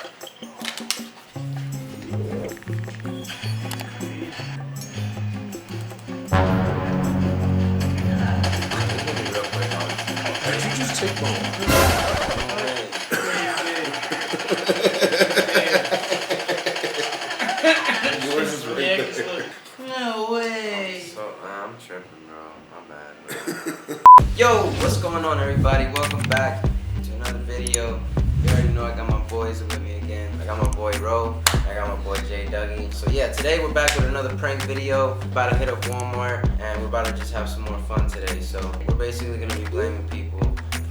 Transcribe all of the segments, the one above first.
Did you just take my Yours is right there. No way. So, I'm tripping, bro. My bad, bro. Yo, what's going on, everybody? Welcome back to another video. You already know I got my boys with me again. I got my boy Ro. I got my boy J Dougie. So yeah, today we're back with another prank video. We're about to hit up Walmart and we're about to just have some more fun today. So we're basically gonna be blaming people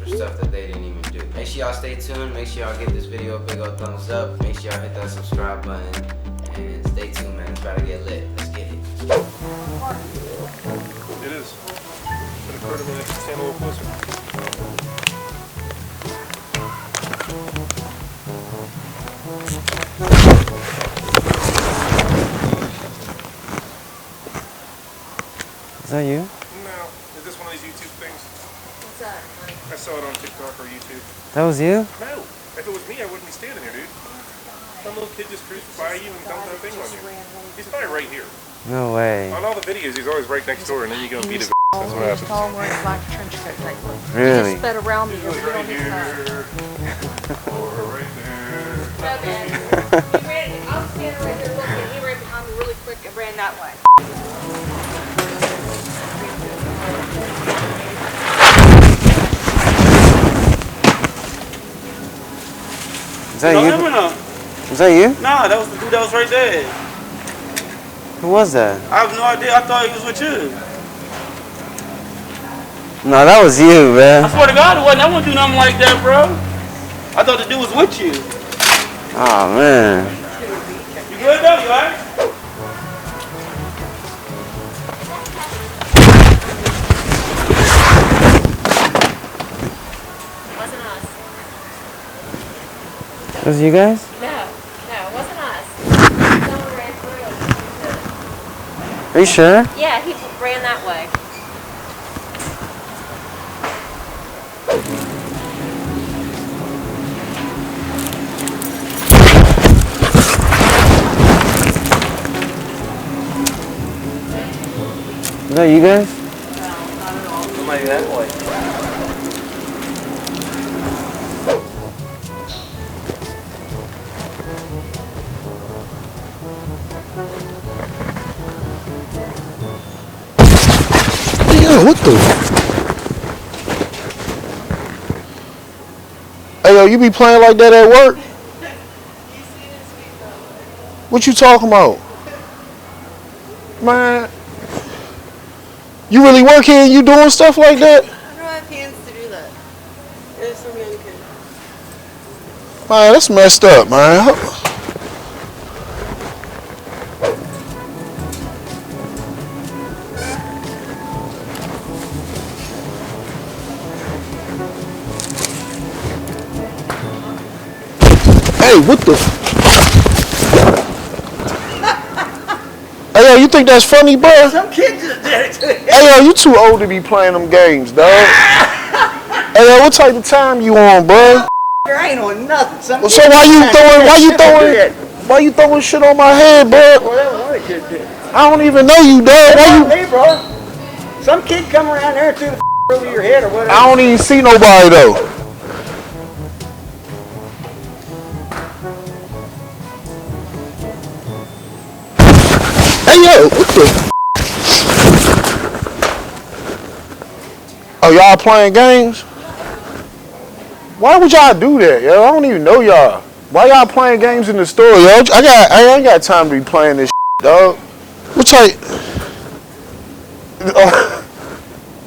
for stuff that they didn't even do. Make sure y'all stay tuned. Make sure y'all give this video a big old thumbs up. Make sure y'all hit that subscribe button. And stay tuned, man. It's about to get lit. Let's get it. It is. Should have heard him and stand a little closer. Is that you? No. Is this one of these YouTube things? What's that? I saw it on TikTok or YouTube. That was you? No. If it was me, I wouldn't be standing here, dude. Some little kid just cruised by you and dumped that thing on you. He's probably right here. No way. On all the videos, he's always right next door, and then you go beat his That's what happens. Tall, wearing black trench coat type look. Really? He just sped around me. He was right here. Or right there. Okay. He ran, I was standing right there looking, and he ran behind me really quick and ran that way. Is that you? No. Was that you? Nah, that was the dude that was right there. Who was that? I have no idea. I thought he was with you. No, that was you, man. I swear to God, it wasn't. I wouldn't do nothing like that, bro. I thought the dude was with you. Oh, man. You good, though? You alright? Wasn't us. Was it you guys? No, it wasn't us. Someone ran through. Are you sure? Yeah, he ran that way. Is that you guys? No, not at all. Somebody that way. Yeah, what the? Hey, yo, you be playing like that at work? What you talking about? Man, you really work here and you doing stuff like that? I don't have hands to do that. There's some young kid. Man, that's messed up, man. Hey, what the? Hey, yo, you think that's funny, bro? Some kid just did it to you. Hey, yo, you too old to be playing them games, dog. Hey, yo, what type of time you on, bro? There ain't on nothing. Some Well, so why you throwing shit on my head, bro? Whatever one kid did. I don't even know you, dog. Why you? Hey, bro. Some kid come around there and threw the over your head or whatever. I don't even see nobody though. Hey, yo, what the? Oh, y'all playing games? Why would y'all do that, yo? I don't even know y'all. Why y'all playing games in the store, yo? I ain't got time to be playing this shit, dog. What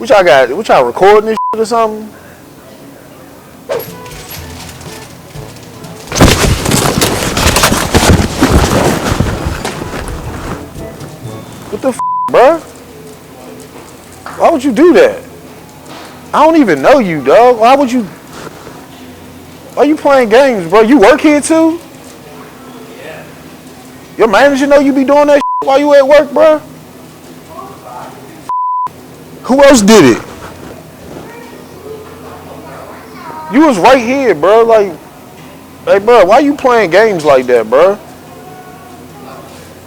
y'all got? What y'all recording this shit or something? What the f, bro? Why would you do that? I don't even know you, dog. Why would you? Why you playing games, bro? You work here too? Yeah. Your manager know you be doing that shit while you at work, bro? Who else did it? You was right here, bro. Like, Hey, bro, why you playing games like that, bro?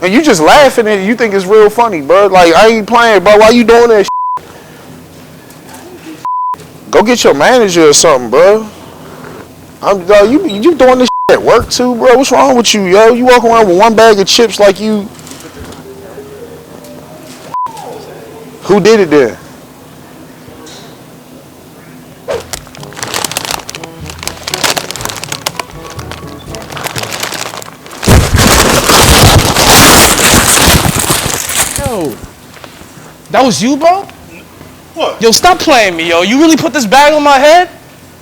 And you just laughing and you think it's real funny, bro. Like, I ain't playing, bro. Why you doing that shit? Go get your manager or something, bro. You doing this shit at work too, bro? What's wrong with you, yo? You walk around with one bag of chips like you... Who did it then? Yo, that was you, bro? What? Yo, stop playing me, yo. You really put this bag on my head?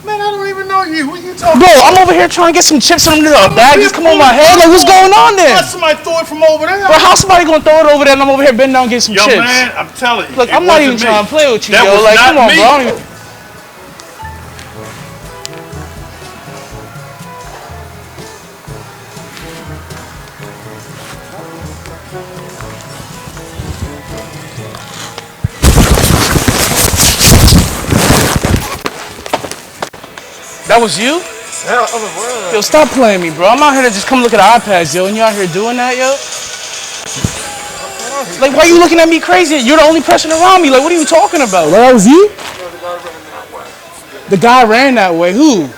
Man, I don't even know you. What are you talking Bro, about? I'm over here trying to get some chips and a bag just come on my head. Like, what's going on there? Let somebody throw it from over there. Bro, how's somebody gonna throw it over there and I'm over here bending down getting some Yo, chips? man, I'm telling you. Look, I'm not even trying to play with you, That yo. was Like, not come on, me. bro. I don't even... That was you? Yo, stop playing me, bro. I'm out here to just come look at iPads, yo, and you out here doing that, yo? Like, why are you looking at me crazy? You're the only person around me. Like, what are you talking about? Like, that was you? The guy ran that way. Who?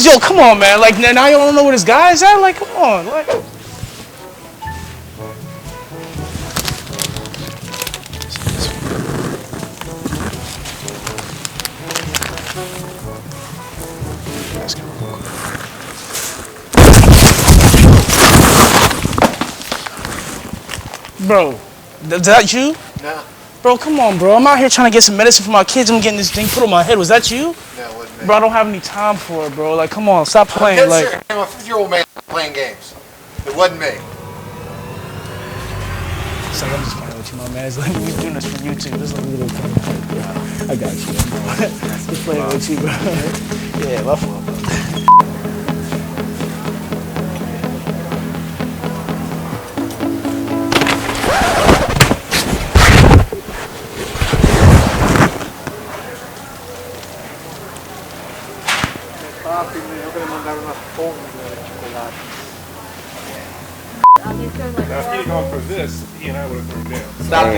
Yo, come on, man. Like, now you don't know where this guy's at? Like, come on. Like... Bro, is that you? No. Bro, come on, bro. I'm out here trying to get some medicine for my kids. I'm getting this thing put on my head. Was that you? No, it wasn't me. Bro, I don't have any time for it, bro. Like, come on, stop playing. I'm Like, I'm a 50-year-old man playing games. It wasn't me. it's like, I'm just playing with you, my man. It's like, we're doing this for YouTube. This is like a little fun. I got you, bro. Just playing with you, bro. Yeah, my fault, bro.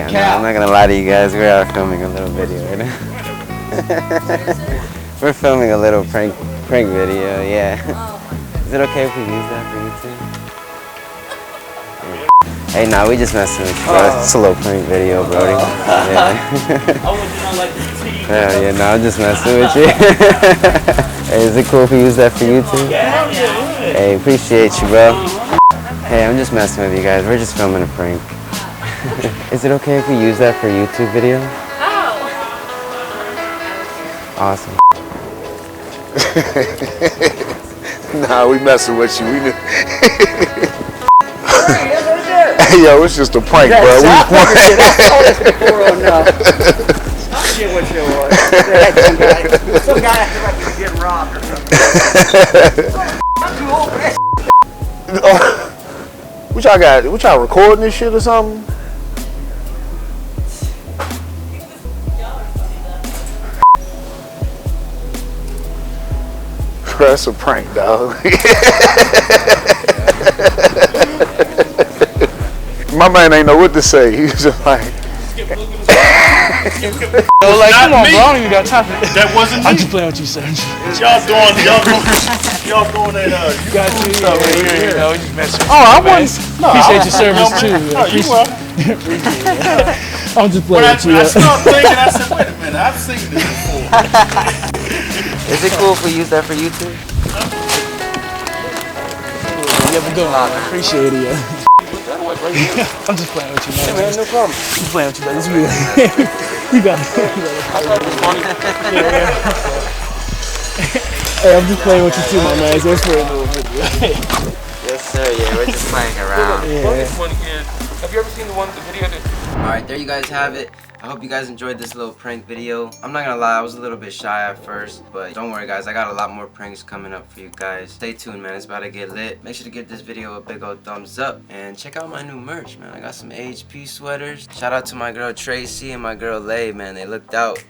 Hey, I'm not gonna lie to you guys. We're out filming a little video right now. We're filming a little prank video. Yeah. Is it okay if we use that for YouTube? Yeah. Hey, nah, we just messing with you, bro. It's a little prank video, Brody. Yeah. Yeah, no, I'm just messing with you. Hey, is it cool if we use that for YouTube? Yeah. Hey, appreciate you, bro. Hey, I'm just messing with you guys. We're just filming a prank. Is it okay if we use that for a YouTube video? Oh. Awesome. Nah, we messing with you. Hey, yo, it's just a prank, bro. We playing. Some guy acting like he's getting robbed or something. I'm too old for this. What y'all got? What y'all recording this shit or something? That's a prank, dog. My man ain't know what to say. He was just like... Yo, like, come on, bro. I don't even got time for That wasn't me. I'm just playing with you, sir. Y'all doing that, you Got you. stuff right here. You know, we just messing with you. Oh, I want. Appreciate your service, too. No, you are. I'm just When playing with you. I started thinking, I said, wait a minute, I've seen this before. Is it cool if we use that for YouTube? Yeah, we're doing it. Appreciate it, yeah. I'm just playing with you, man. Man, no problem. I'm just playing with you, man. It's real. You got it. Hey, I'm just playing with you too, my man. So it's for a little video. Yes, sir. Yeah, we're just playing around. Yeah. Have you ever seen the video that... Alright, there you guys have it. I hope you guys enjoyed this little prank video. I'm not gonna lie, I was a little bit shy at first, but don't worry guys, I got a lot more pranks coming up for you guys. Stay tuned, man, it's about to get lit. Make sure to give this video a big old thumbs up and check out my new merch, man. I got some HP sweaters. Shout out to my girl Tracy and my girl Lay, man, they looked out.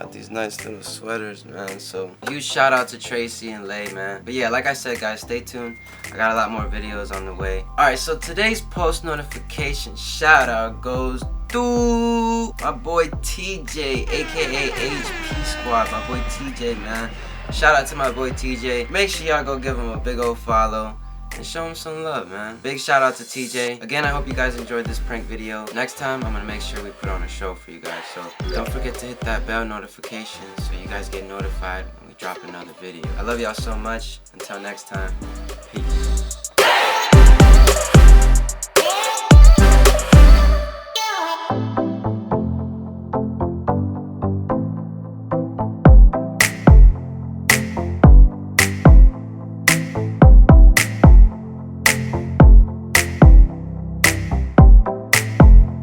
Got these nice little sweaters, man. So huge shout out to Tracy and Lay, man. But yeah, like I said, guys, stay tuned. I got a lot more videos on the way. Alright, so today's post notification shout out goes to my boy TJ, aka HP Squad. My boy TJ, man. Shout out to my boy TJ. Make sure y'all go give him a big old follow and show him some love, man. Big shout out to TJ. Again, I hope you guys enjoyed this prank video. Next time, I'm gonna make sure we put on a show for you guys. So don't forget to hit that bell notification so you guys get notified when we drop another video. I love y'all so much. Until next time.